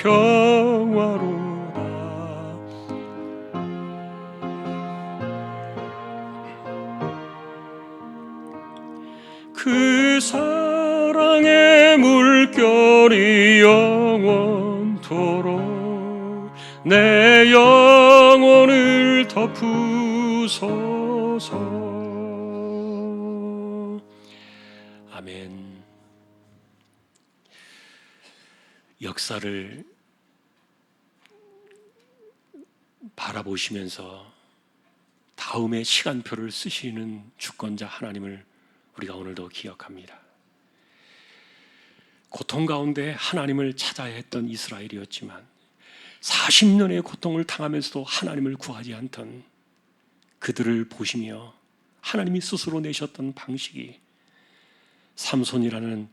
평화로다. 그 사랑의 물결이 영원토록 내 영혼을 덮으소서. 아멘. 역사를 바라보시면서 다음의 시간표를 쓰시는 주권자 하나님을 우리가 오늘도 기억합니다. 고통 가운데 하나님을 찾아야 했던 이스라엘이었지만 40년의 고통을 당하면서도 하나님을 구하지 않던 그들을 보시며 하나님이 스스로 내셨던 방식이 삼손이라는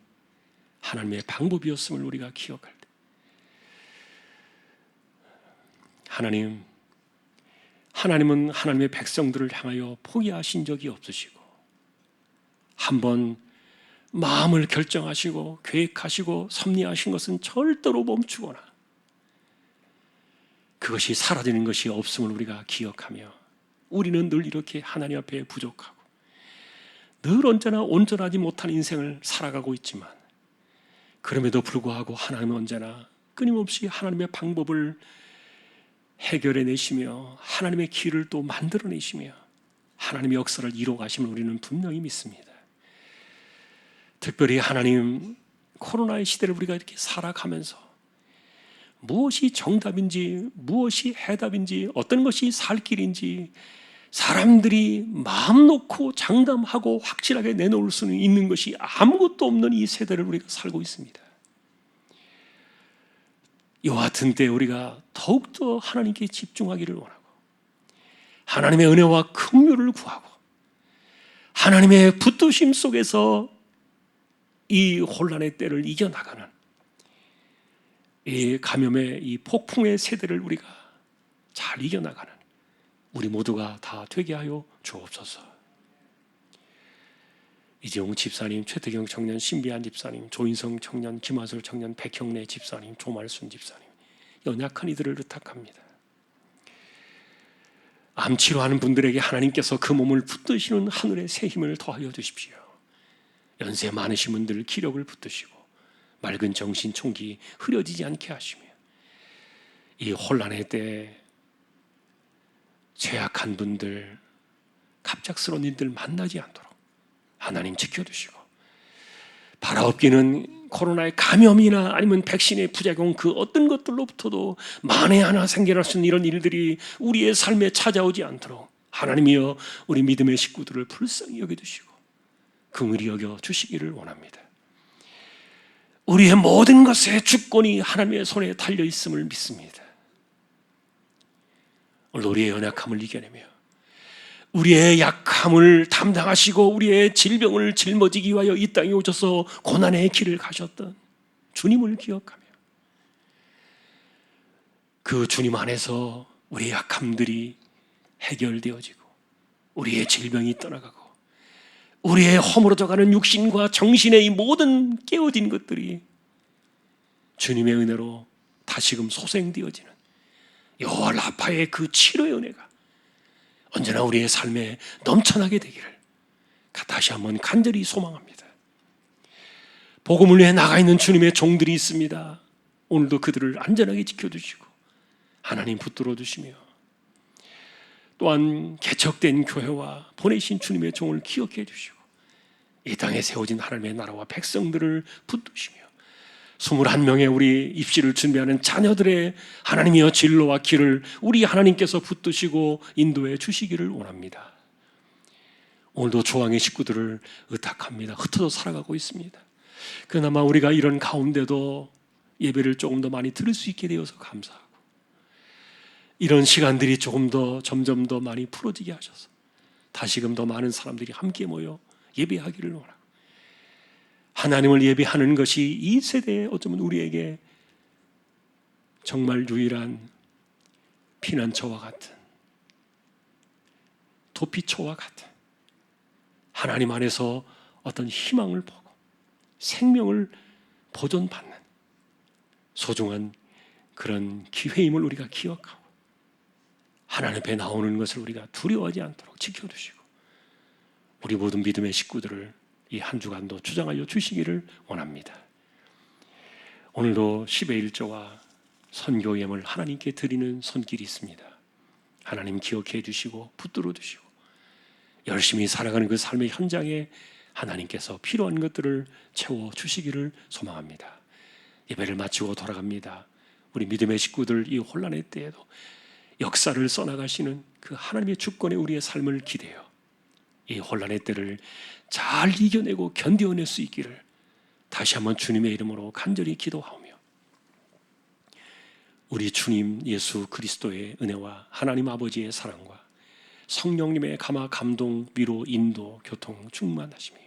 하나님의 방법이었음을 우리가 기억할 때, 하나님은 하나님의 백성들을 향하여 포기하신 적이 없으시고 한번 마음을 결정하시고 계획하시고 섭리하신 것은 절대로 멈추거나 그것이 사라지는 것이 없음을 우리가 기억하며 우리는 늘 이렇게 하나님 앞에 부족하고 늘 언제나 온전하지 못한 인생을 살아가고 있지만 그럼에도 불구하고 하나님은 언제나 끊임없이 하나님의 방법을 해결해내시며 하나님의 길을 또 만들어내시며 하나님의 역사를 이루어가심을 우리는 분명히 믿습니다. 특별히 하나님 코로나의 시대를 우리가 이렇게 살아가면서 무엇이 정답인지, 무엇이 해답인지, 어떤 것이 살 길인지 사람들이 마음 놓고 장담하고 확실하게 내놓을 수는 있는 것이 아무것도 없는 이 세대를 우리가 살고 있습니다. 이와 같은 때 우리가 더욱더 하나님께 집중하기를 원하고 하나님의 은혜와 긍휼을 구하고 하나님의 붙드심 속에서 이 혼란의 때를 이겨나가는 이 감염의 이 폭풍의 세대를 우리가 잘 이겨나가는 우리 모두가 다 되게 하여 주옵소서. 이재용 집사님, 최태경 청년, 신비한 집사님, 조인성 청년, 김하솔 청년, 백형래 집사님, 조말순 집사님, 연약한 이들을 의탁합니다. 암 치료하는 분들에게 하나님께서 그 몸을 붙드시는 하늘의 새 힘을 더하여 주십시오. 연세 많으신 분들 기력을 붙드시고 맑은 정신 총기 흐려지지 않게 하시며 이 혼란의 때 죄악한 분들, 갑작스러운 일들 만나지 않도록 하나님 지켜주시고 바라옵기는 코로나의 감염이나 아니면 백신의 부작용 그 어떤 것들로부터도 만에 하나 생겨날 수 있는 이런 일들이 우리의 삶에 찾아오지 않도록 하나님이여 우리 믿음의 식구들을 불쌍히 여겨주시고 긍휼히 여겨 주시기를 원합니다. 우리의 모든 것의 주권이 하나님의 손에 달려있음을 믿습니다. 오늘 우리의 연약함을 이겨내며 우리의 약함을 담당하시고 우리의 질병을 짊어지기 위하여 이 땅에 오셔서 고난의 길을 가셨던 주님을 기억하며 그 주님 안에서 우리의 약함들이 해결되어지고 우리의 질병이 떠나가고 우리의 허물어져가는 육신과 정신의 이 모든 깨어진 것들이 주님의 은혜로 다시금 소생되어지는 여호와 라파의 그 치료의 은혜가 언제나 우리의 삶에 넘쳐나게 되기를 다시 한번 간절히 소망합니다. 복음을 위해 나가 있는 주님의 종들이 있습니다. 오늘도 그들을 안전하게 지켜주시고 하나님 붙들어 주시며 또한 개척된 교회와 보내신 주님의 종을 기억해 주시고 이 땅에 세워진 하나님의 나라와 백성들을 붙드시며 21명의 우리 입시를 준비하는 자녀들의 하나님이여 진로와 길을 우리 하나님께서 붙드시고 인도해 주시기를 원합니다. 오늘도 조항의 식구들을 의탁합니다. 흩어져 살아가고 있습니다. 그나마 우리가 이런 가운데도 예배를 조금 더 많이 들을 수 있게 되어서 감사하고 이런 시간들이 조금 더 점점 더 많이 풀어지게 하셔서 다시금 더 많은 사람들이 함께 모여 예배하기를 원하고 하나님을 예배하는 것이 이 세대에 어쩌면 우리에게 정말 유일한 피난처와 같은 도피처와 같은 하나님 안에서 어떤 희망을 보고 생명을 보존받는 소중한 그런 기회임을 우리가 기억하고 하나님 앞에 나오는 것을 우리가 두려워하지 않도록 지켜주시고 우리 모든 믿음의 식구들을 이 한 주간도 주장하여 주시기를 원합니다. 오늘도 10의 1조와 선교 예물 하나님께 드리는 손길이 있습니다. 하나님 기억해 주시고 붙들어 주시고 열심히 살아가는 그 삶의 현장에 하나님께서 필요한 것들을 채워 주시기를 소망합니다. 예배를 마치고 돌아갑니다. 우리 믿음의 식구들 이 혼란의 때에도 역사를 써나가시는 그 하나님의 주권에 우리의 삶을 기대어 이 혼란의 때를 잘 이겨내고 견뎌낼 수 있기를 다시 한번 주님의 이름으로 간절히 기도하오며 우리 주님 예수 그리스도의 은혜와 하나님 아버지의 사랑과 성령님의 감화 감동 위로 인도 교통 충만하심이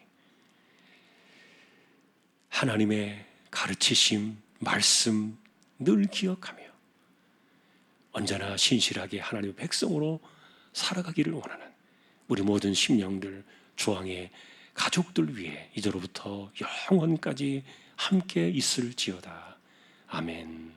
하나님의 가르치심 말씀 늘 기억하며 언제나 신실하게 하나님의 백성으로 살아가기를 원하는 우리 모든 심령들 주왕의 가족들 위해 이제로부터 영원까지 함께 있을지어다. 아멘.